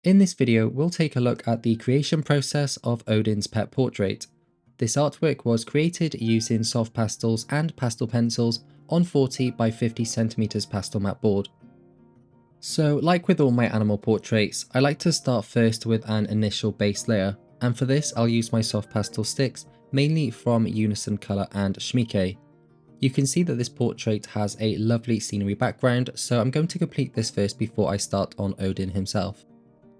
In this video, we'll take a look at the creation process of Odin's pet portrait. This artwork was created using soft pastels and pastel pencils on 40 by 50 cm Pastelmat board. So like with all my animal portraits, I like to start first with an initial base layer, and for this I'll use my soft pastel sticks, mainly from Unison Colour and Schmincke. You can see that this portrait has a lovely scenery background, so I'm going to complete this first before I start on Odin himself.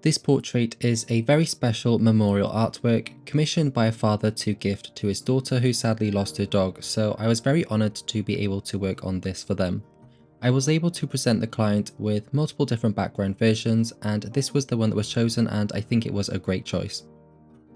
This portrait is a very special memorial artwork commissioned by a father to gift to his daughter who sadly lost her dog, so I was very honoured to be able to work on this for them. I was able to present the client with multiple different background versions, and this was the one that was chosen, and I think it was a great choice.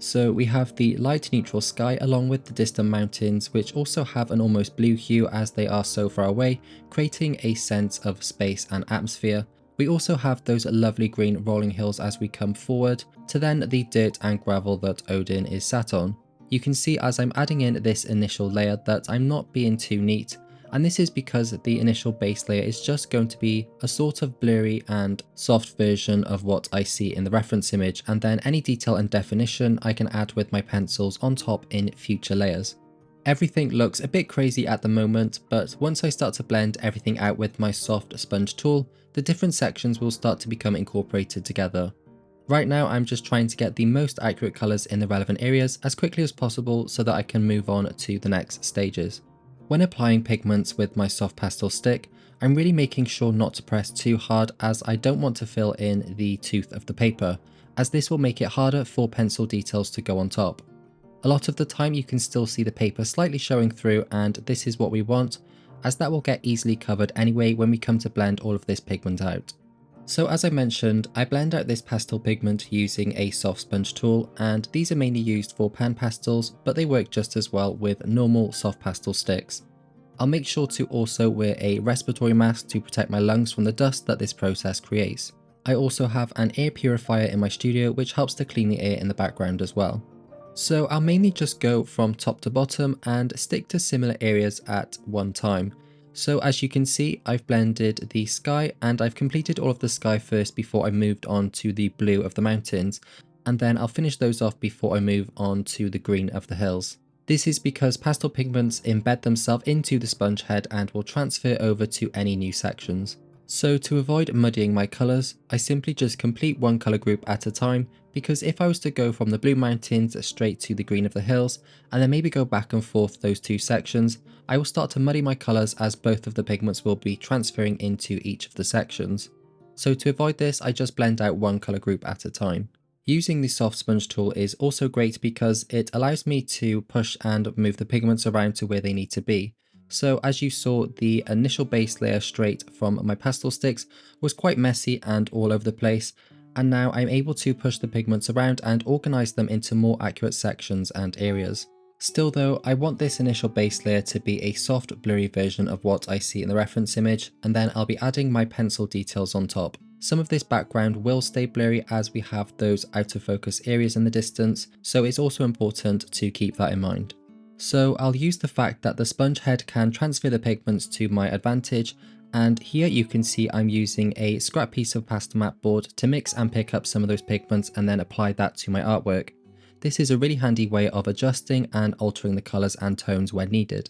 So we have the light neutral sky along with the distant mountains, which also have an almost blue hue as they are so far away, creating a sense of space and atmosphere. We also have those lovely green rolling hills as we come forward to then the dirt and gravel that Odin is sat on. You can see as I'm adding in this initial layer that I'm not being too neat, and this is because the initial base layer is just going to be a sort of blurry and soft version of what I see in the reference image, and then any detail and definition I can add with my pencils on top in future layers. Everything looks a bit crazy at the moment, but once I start to blend everything out with my soft sponge tool, the different sections will start to become incorporated together. Right now I'm just trying to get the most accurate colours in the relevant areas as quickly as possible so that I can move on to the next stages. When applying pigments with my soft pastel stick, I'm really making sure not to press too hard as I don't want to fill in the tooth of the paper, as this will make it harder for pencil details to go on top. A lot of the time you can still see the paper slightly showing through, and this is what we want, as that will get easily covered anyway when we come to blend all of this pigment out. So as I mentioned, I blend out this pastel pigment using a soft sponge tool, and these are mainly used for pan pastels, but they work just as well with normal soft pastel sticks. I'll make sure to also wear a respiratory mask to protect my lungs from the dust that this process creates. I also have an air purifier in my studio which helps to clean the air in the background as well. So I'll mainly just go from top to bottom and stick to similar areas at one time. So as you can see, I've blended the sky and I've completed all of the sky first before I moved on to the blue of the mountains, and then I'll finish those off before I move on to the green of the hills. This is because pastel pigments embed themselves into the sponge head and will transfer over to any new sections. So to avoid muddying my colours, I simply just complete one colour group at a time, because if I was to go from the blue mountains straight to the green of the hills, and then maybe go back and forth those two sections, I will start to muddy my colours as both of the pigments will be transferring into each of the sections. So to avoid this, I just blend out one colour group at a time. Using the soft sponge tool is also great because it allows me to push and move the pigments around to where they need to be. So as you saw, the initial base layer straight from my pastel sticks was quite messy and all over the place, and now I'm able to push the pigments around and organise them into more accurate sections and areas. Still though, I want this initial base layer to be a soft blurry version of what I see in the reference image, and then I'll be adding my pencil details on top. Some of this background will stay blurry as we have those out of focus areas in the distance, so it's also important to keep that in mind. So I'll use the fact that the sponge head can transfer the pigments to my advantage, and here you can see I'm using a scrap piece of Pastelmat board to mix and pick up some of those pigments and then apply that to my artwork. This is a really handy way of adjusting and altering the colours and tones when needed.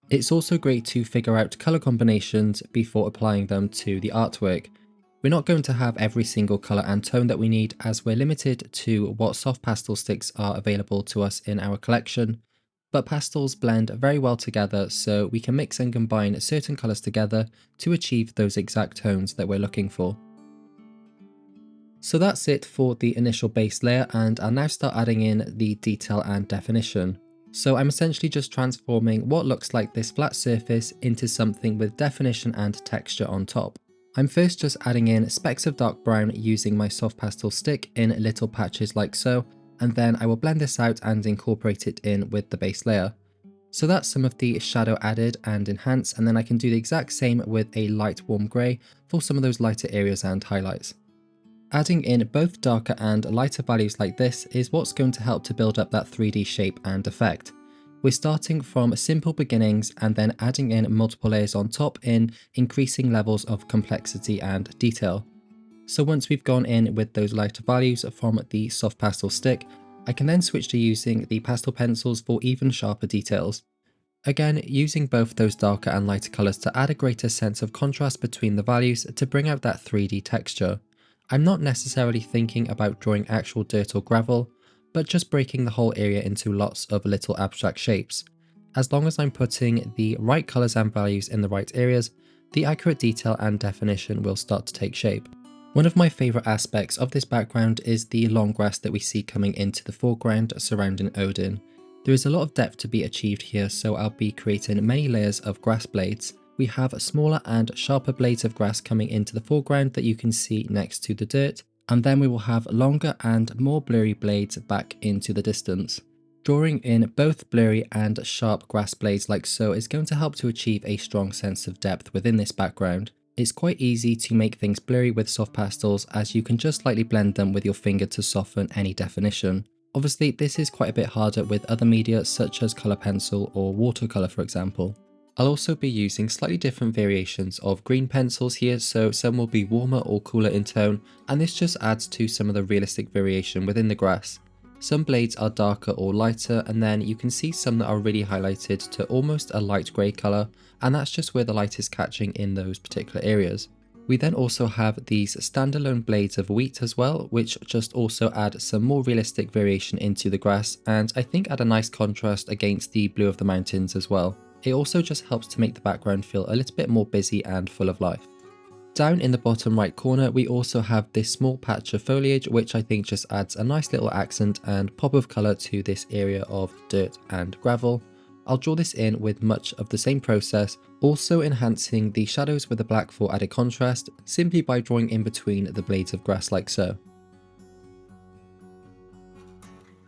It's also great to figure out colour combinations before applying them to the artwork. We're not going to have every single colour and tone that we need, as we're limited to what soft pastel sticks are available to us in our collection, but pastels blend very well together, so we can mix and combine certain colours together to achieve those exact tones that we're looking for. So that's it for the initial base layer, and I'll now start adding in the detail and definition. So I'm essentially just transforming what looks like this flat surface into something with definition and texture on top. I'm first just adding in specks of dark brown using my soft pastel stick in little patches like so, and then I will blend this out and incorporate it in with the base layer. So that's some of the shadow added and enhanced, and then I can do the exact same with a light warm grey for some of those lighter areas and highlights. Adding in both darker and lighter values like this is what's going to help to build up that 3D shape and effect. We're starting from simple beginnings and then adding in multiple layers on top in increasing levels of complexity and detail. So once we've gone in with those lighter values from the soft pastel stick, I can then switch to using the pastel pencils for even sharper details. Again, using both those darker and lighter colours to add a greater sense of contrast between the values to bring out that 3D texture. I'm not necessarily thinking about drawing actual dirt or gravel, but just breaking the whole area into lots of little abstract shapes. As long as I'm putting the right colours and values in the right areas, the accurate detail and definition will start to take shape. One of my favourite aspects of this background is the long grass that we see coming into the foreground surrounding Odin. There is a lot of depth to be achieved here, so I'll be creating many layers of grass blades. We have smaller and sharper blades of grass coming into the foreground that you can see next to the dirt, and then we will have longer and more blurry blades back into the distance. Drawing in both blurry and sharp grass blades like so is going to help to achieve a strong sense of depth within this background. It's quite easy to make things blurry with soft pastels, as you can just lightly blend them with your finger to soften any definition. Obviously, this is quite a bit harder with other media such as colour pencil or watercolour for example. I'll also be using slightly different variations of green pencils here, so some will be warmer or cooler in tone, and this just adds to some of the realistic variation within the grass. Some blades are darker or lighter, and then you can see some that are really highlighted to almost a light grey colour, and that's just where the light is catching in those particular areas. We then also have these standalone blades of wheat as well, which just also add some more realistic variation into the grass, and I think add a nice contrast against the blue of the mountains as well. It also just helps to make the background feel a little bit more busy and full of life. Down in the bottom right corner, we also have this small patch of foliage, which I think just adds a nice little accent and pop of colour to this area of dirt and gravel. I'll draw this in with much of the same process, also enhancing the shadows with the black for added contrast, simply by drawing in between the blades of grass like so.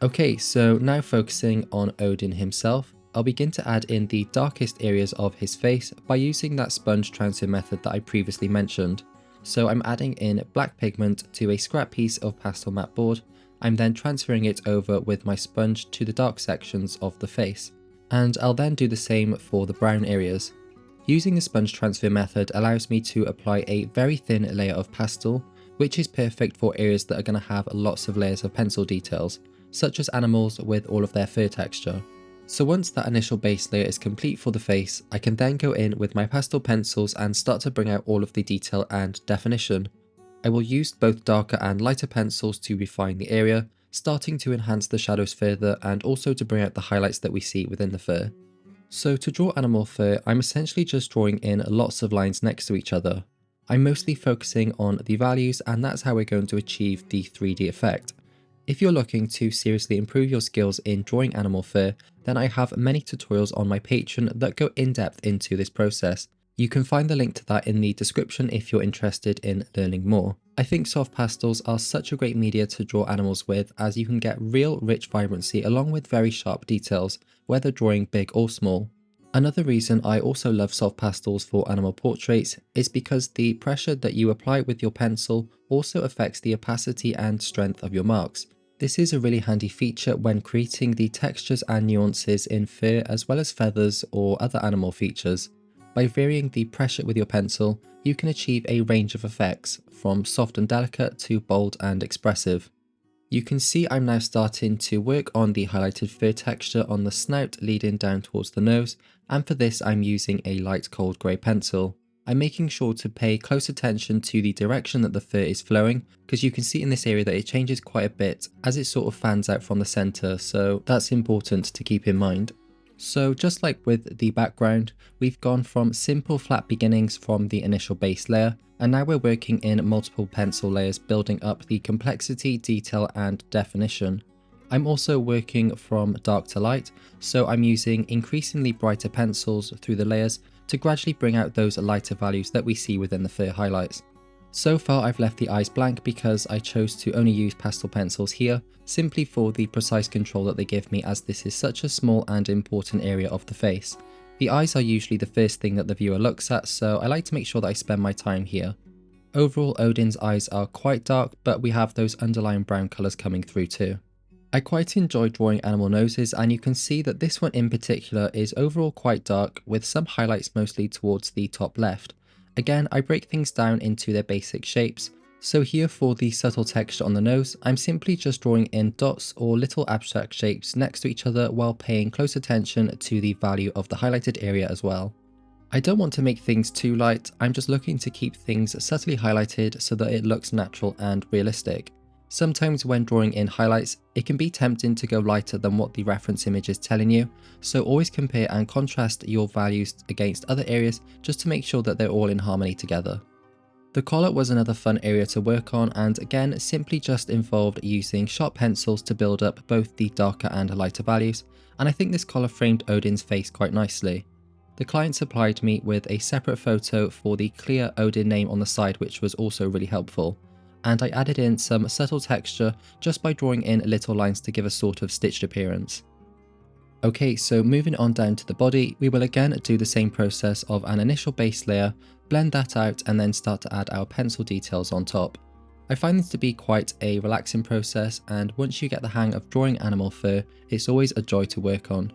Okay, so now focusing on Odin himself, I'll begin to add in the darkest areas of his face by using that sponge transfer method that I previously mentioned. So I'm adding in black pigment to a scrap piece of Pastelmat board. I'm then transferring it over with my sponge to the dark sections of the face. And I'll then do the same for the brown areas. Using the sponge transfer method allows me to apply a very thin layer of pastel, which is perfect for areas that are going to have lots of layers of pencil details, such as animals with all of their fur texture. So once that initial base layer is complete for the face, I can then go in with my pastel pencils and start to bring out all of the detail and definition. I will use both darker and lighter pencils to refine the area, starting to enhance the shadows further and also to bring out the highlights that we see within the fur. So to draw animal fur, I'm essentially just drawing in lots of lines next to each other. I'm mostly focusing on the values, and that's how we're going to achieve the 3D effect. If you're looking to seriously improve your skills in drawing animal fur, then I have many tutorials on my Patreon that go in depth into this process. You can find the link to that in the description if you're interested in learning more. I think soft pastels are such a great media to draw animals with, as you can get real rich vibrancy along with very sharp details, whether drawing big or small. Another reason I also love soft pastels for animal portraits is because the pressure that you apply with your pencil also affects the opacity and strength of your marks. This is a really handy feature when creating the textures and nuances in fur as well as feathers or other animal features. By varying the pressure with your pencil, you can achieve a range of effects, from soft and delicate to bold and expressive. You can see I'm now starting to work on the highlighted fur texture on the snout leading down towards the nose, and for this I'm using a light cold grey pencil. I'm making sure to pay close attention to the direction that the fur is flowing, because you can see in this area that it changes quite a bit as it sort of fans out from the centre, so that's important to keep in mind. So just like with the background, we've gone from simple flat beginnings from the initial base layer, and now we're working in multiple pencil layers, building up the complexity, detail and definition. I'm also working from dark to light, so I'm using increasingly brighter pencils through the layers to gradually bring out those lighter values that we see within the fur highlights. So far I've left the eyes blank because I chose to only use pastel pencils here, simply for the precise control that they give me, as this is such a small and important area of the face. The eyes are usually the first thing that the viewer looks at, so I like to make sure that I spend my time here. Overall, Odin's eyes are quite dark, but we have those underlying brown colours coming through too. I quite enjoy drawing animal noses, and you can see that this one in particular is overall quite dark, with some highlights mostly towards the top left. Again, I break things down into their basic shapes, So here for the subtle texture on the nose, I'm simply just drawing in dots or little abstract shapes next to each other while paying close attention to the value of the highlighted area as well. I don't want to make things too light, I'm just looking to keep things subtly highlighted so that it looks natural and realistic. Sometimes when drawing in highlights, it can be tempting to go lighter than what the reference image is telling you, so always compare and contrast your values against other areas just to make sure that they're all in harmony together. The collar was another fun area to work on, and again simply just involved using sharp pencils to build up both the darker and lighter values, and I think this collar framed Odin's face quite nicely. The client supplied me with a separate photo for the clear Odin name on the side, which was also really helpful, and I added in some subtle texture just by drawing in little lines to give a sort of stitched appearance. Okay, so moving on down to the body, we will again do the same process of an initial base layer, blend that out and then start to add our pencil details on top. I find this to be quite a relaxing process, and once you get the hang of drawing animal fur, it's always a joy to work on.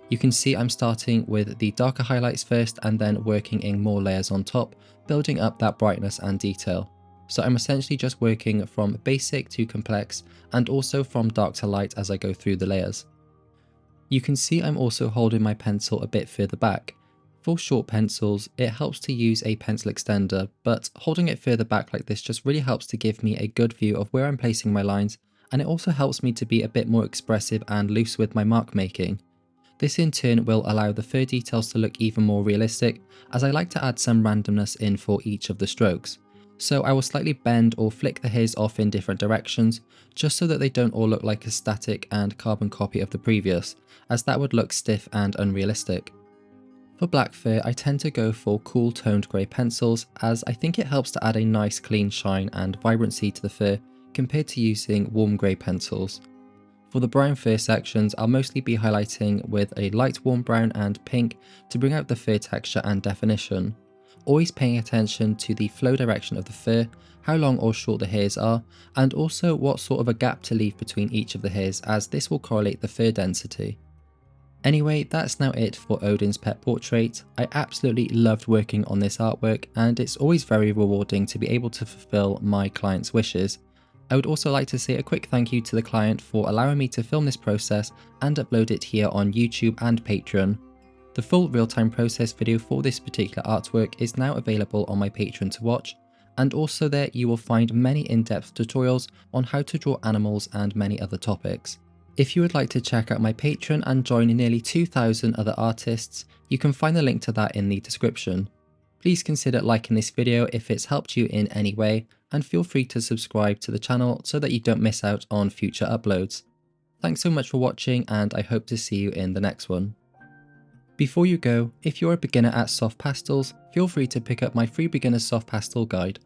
You can see I'm starting with the darker highlights first and then working in more layers on top, building up that brightness and detail. So I'm essentially just working from basic to complex and also from dark to light as I go through the layers. You can see I'm also holding my pencil a bit further back. For short pencils, it helps to use a pencil extender, but holding it further back like this just really helps to give me a good view of where I'm placing my lines, and it also helps me to be a bit more expressive and loose with my mark making. This in turn will allow the fur details to look even more realistic, as I like to add some randomness in for each of the strokes. So I will slightly bend or flick the hairs off in different directions, just so that they don't all look like a static and carbon copy of the previous, as that would look stiff and unrealistic. For black fur, I tend to go for cool toned grey pencils, as I think it helps to add a nice clean shine and vibrancy to the fur compared to using warm grey pencils. For the brown fur sections, I'll mostly be highlighting with a light warm brown and pink to bring out the fur texture and definition. Always paying attention to the flow direction of the fur, how long or short the hairs are, and also what sort of a gap to leave between each of the hairs, as this will correlate the fur density. Anyway, that's now it for Odin's pet portrait. I absolutely loved working on this artwork, and it's always very rewarding to be able to fulfill my client's wishes. I would also like to say a quick thank you to the client for allowing me to film this process and upload it here on YouTube and Patreon. The full real-time process video for this particular artwork is now available on my Patreon to watch, and also there you will find many in-depth tutorials on how to draw animals and many other topics. If you would like to check out my Patreon and join nearly 2,000 other artists, you can find the link to that in the description. Please consider liking this video if it's helped you in any way, and feel free to subscribe to the channel so that you don't miss out on future uploads. Thanks so much for watching, and I hope to see you in the next one. Before you go, if you're a beginner at soft pastels, feel free to pick up my free beginner soft pastel guide.